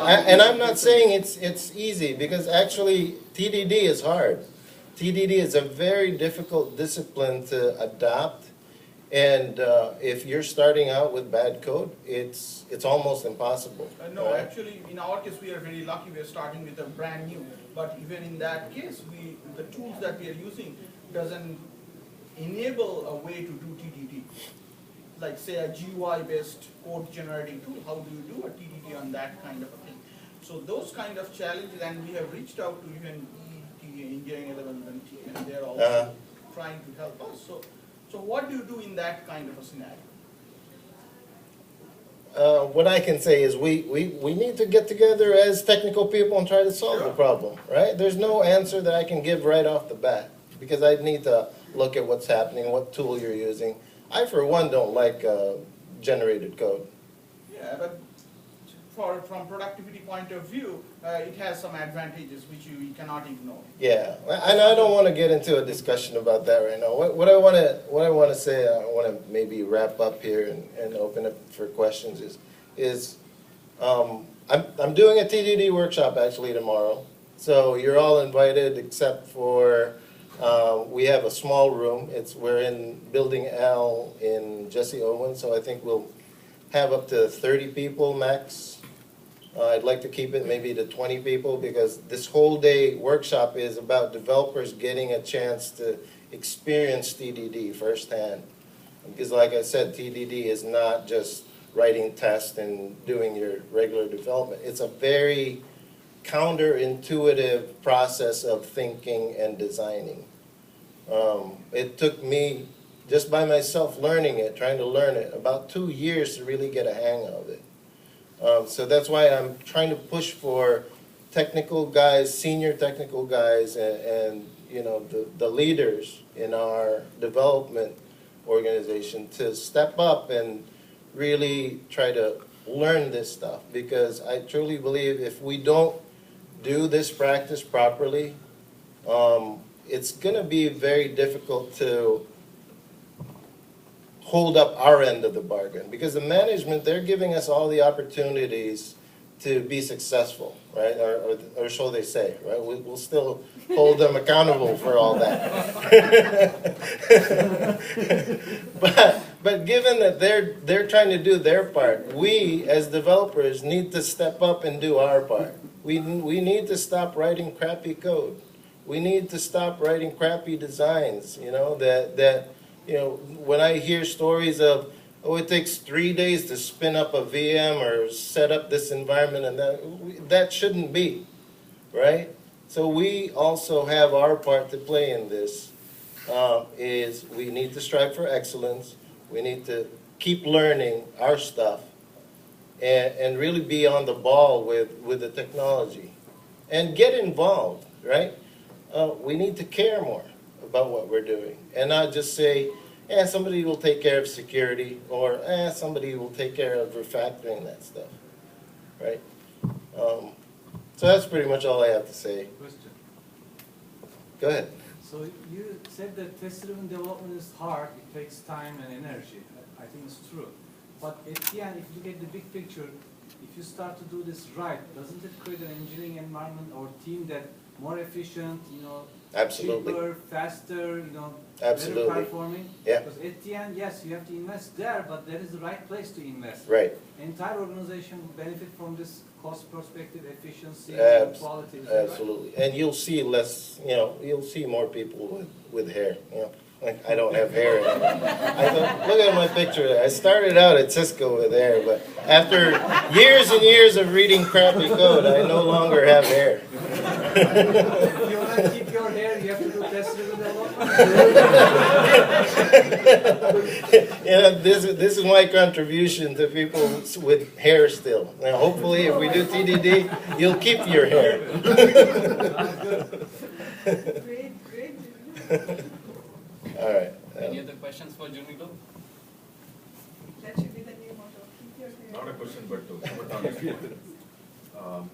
And I'm not saying it's easy, because actually TDD is hard. TDD is a very difficult discipline to adopt, and if you're starting out with bad code, it's almost impossible. No, right? actually, in our case, we are very lucky. We are starting with a brand new. But even in that case, the tools that we are using doesn't enable a way to do TDD. Like say a GUI-based code generating tool, how do you do a TDD on that kind of a thing? So those kind of challenges, and we have reached out to even Engineering 11 and T, and they're also trying to help us. So what do you do in that kind of a scenario? What I can say is we need to get together as technical people and try to solve the problem, right? There's no answer that I can give right off the bat, because I need to look at what's happening, what tool you're using. I, for one, don't like generated code. Yeah, but from productivity point of view, it has some advantages which you cannot ignore. Yeah, and I don't want to get into a discussion about that right now. What I want to say, I want to maybe wrap up here and open up for questions is I'm doing a TDD workshop actually tomorrow, so you're all invited except for we have a small room. We're in Building L in Jesse Owens, so I think we'll have up to 30 people max. I'd like to keep it maybe to 20 people, because this whole day workshop is about developers getting a chance to experience TDD firsthand. Because like I said, TDD is not just writing tests and doing your regular development. It's a very counterintuitive process of thinking and designing. It took me, just by myself learning it, trying to learn it, about 2 years to really get a hang of it. So that's why I'm trying to push for technical guys, senior technical guys, and you know, the leaders in our development organization to step up and really try to learn this stuff, because I truly believe if we don't do this practice properly, it's going to be very difficult to hold up our end of the bargain, because the management, they're giving us all the opportunities to be successful, right? Or so they say, right? We'll still hold them accountable for all that. but given that they're trying to do their part, we as developers need to step up and do our part. We need to stop writing crappy code. We need to stop writing crappy designs, you know, that you know, when I hear stories of, oh, it takes 3 days to spin up a VM or set up this environment, and that shouldn't be, right? So we also have our part to play in this, is we need to strive for excellence. We need to keep learning our stuff and really be on the ball with the technology and get involved, right? We need to care more about what we're doing, and not just say, somebody will take care of security, or somebody will take care of refactoring that stuff, right? So that's pretty much all I have to say. Question. Go ahead. So you said that test-driven development is hard, it takes time and energy. I think it's true. But at the end, if you look at the big picture, if you start to do this right, doesn't it create an engineering environment or team that more efficient, you know, Absolutely. cheaper, faster, you know, Absolutely. better performing? Yeah. Because at the end, yes, you have to invest there, but that is the right place to invest. Right. Entire organization will benefit from this cost perspective, efficiency, and quality. Is that right? Absolutely. And you'll see less, you know, you'll see more people with hair, you know. Like, I don't have hair anymore. Look at my picture. I started out at Cisco with hair, but after years and years of reading crappy code, I no longer have hair. If you want to keep your hair, you have to do test-driven development. You know, this is my contribution to people with hair still. Now, hopefully, if we do TDD, you'll keep your hair. Great. All right. Any other questions for Junito? That should be the new motto. Keep your hair. Not a question, but to comment on this one.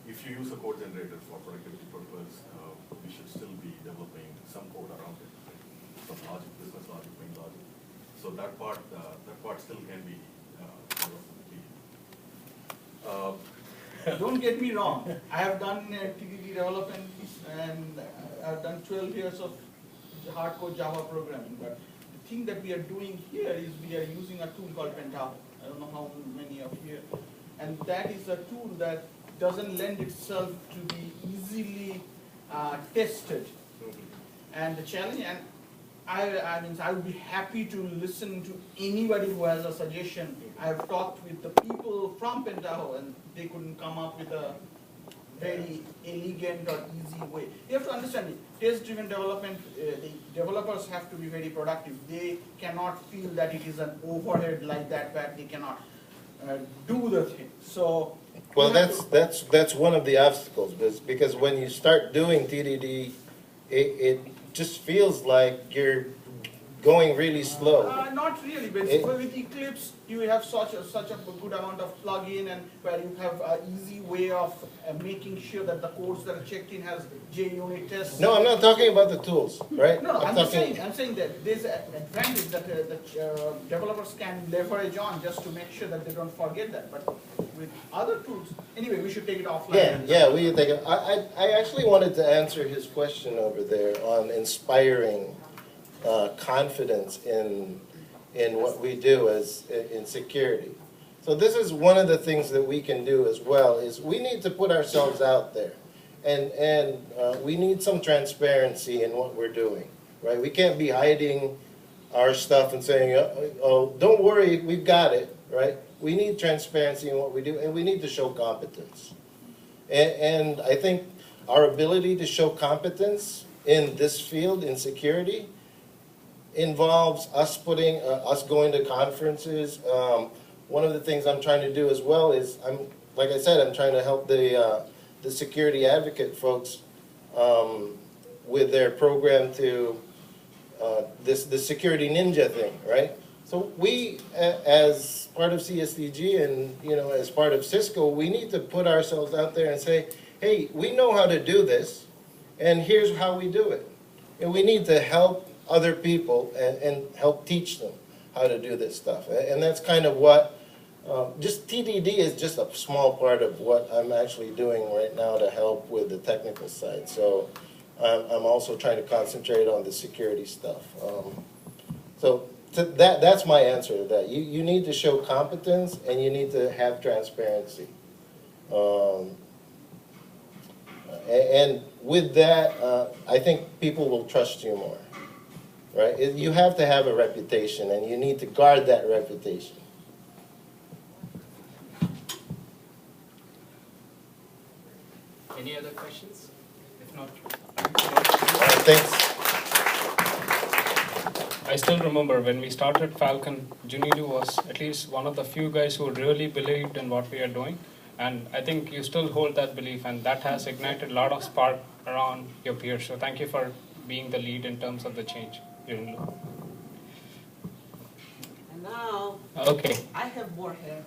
If you use a code generator for productivity purpose, we should still be developing some code around it, some logic, business logic, main logic. So that part still can be developed. Don't get me wrong. I have done TDD development and I've done 12 years of hardcore Java programming. But the thing that we are doing here is we are using a tool called Pentaho. I don't know how many of you. And that is a tool that doesn't lend itself to be easily tested. And the challenge, and I would be happy to listen to anybody who has a suggestion. I've talked with the people from Pentaho and they couldn't come up with a very elegant or easy way. You have to understand it. Test-driven development, the developers have to be very productive. They cannot feel that it is an overhead like that, where they cannot do the thing. So, Well, that's one of the obstacles, because when you start doing TDD, it just feels like you're going really slow. not really, but with Eclipse, you have such a good amount of plug-in, and where you have an easy way of making sure that the codes that are checked in has JUnit tests. No, I'm not talking about the tools, right? No, I'm talking- saying that there's an advantage that developers can leverage on just to make sure that they don't forget that. But with other tools, anyway, we should take it offline. Yeah, we can take it. I actually wanted to answer his question over there on inspiring confidence in what we do as in security. So this is one of the things that we can do as well, is we need to put ourselves out there, and we need some transparency in what we're doing, right? We can't be hiding our stuff and saying, oh, don't worry, we've got it, right? We need transparency in what we do, and we need to show competence. And I think our ability to show competence in this field, in security, involves us us going to conferences. One of the things I'm trying to do as well is, like I said, I'm trying to help the security advocate folks with their program to the security ninja thing, right? So we, as part of CSTG and as part of Cisco, we need to put ourselves out there and say, hey, we know how to do this, and here's how we do it. And we need to help other people and help teach them how to do this stuff. And that's kind of what, just TDD is just a small part of what I'm actually doing right now to help with the technical side. So I'm also trying to concentrate on the security stuff. That's my answer to that. You need to show competence and you need to have transparency. And with that, I think people will trust you more. Right? You have to have a reputation, and you need to guard that reputation. Any other questions? If not, Thanks. I still remember when we started Falcon, Junilu was at least one of the few guys who really believed in what we are doing. And I think you still hold that belief, and that has ignited a lot of spark around your peers. So thank you for being the lead in terms of the change. And now, Okay. I have more hair.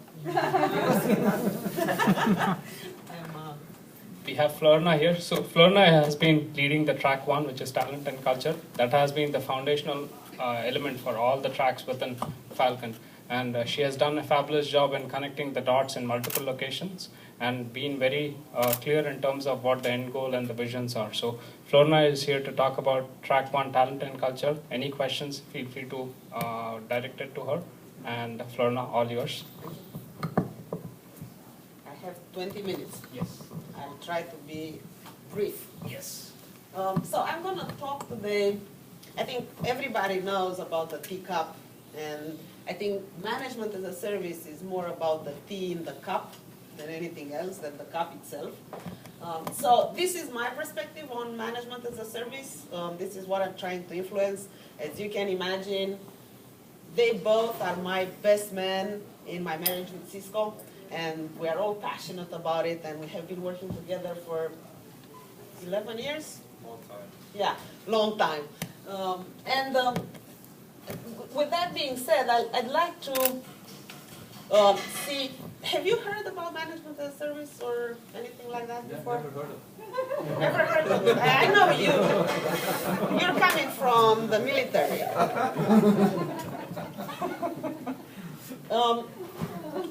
We have Florna here. So Florna has been leading the track 1, which is talent and culture. That has been the foundational element for all the tracks within Falcon. And she has done a fabulous job in connecting the dots in multiple locations and being very clear in terms of what the end goal and the visions are. So Florna is here to talk about track 1, talent and culture. Any questions, feel free to direct it to her. And Florna, all yours. I have 20 minutes. Yes. I'll try to be brief. Yes. So I'm going to talk today. I think everybody knows about the teacup, and I think management as a service is more about the tea in the cup than anything else, than the cup itself. So this is my perspective on management as a service. This is what I'm trying to influence. As you can imagine, they both are my best men in my marriage with Cisco, and we are all passionate about it, and we have been working together for 11 years? Long time. Yeah, long time. With that being said, I'd like to see, have you heard about management as a service or anything like that before? Never heard of it. Never heard of it? I know you. You're coming from the military.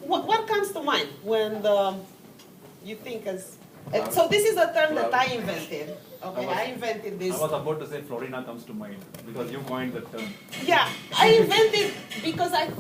What comes to mind when you think as, so this is a term that I invented. Okay, I invented this. I was about to say Florina comes to mind because you coined the term. Yeah, I invented because I